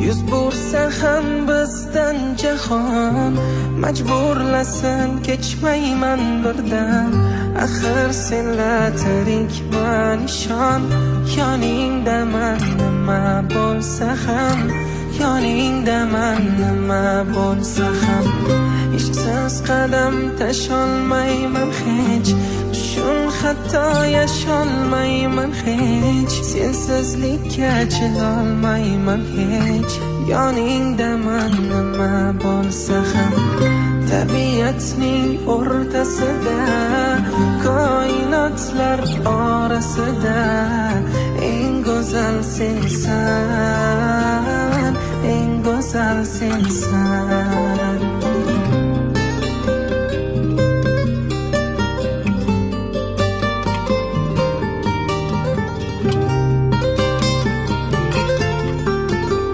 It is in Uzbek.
Yuz bursa ham bizdan jahon, majburlasin kechmayman birdan. Axir senla tirikman ishon, yoningdaman nima bo'lsa ham, yoningdaman nima bo'lsa ham. Ishqsiz qadam tasholmayman hech, tushun hatto yasholmayman hech. Sensizlikka chidolmayman hech, yoningdaman nima bo'lsa ham. Tabiatning o'rtasida, koinotlar orasida eng go'zal sensan, eng go'zal sensan.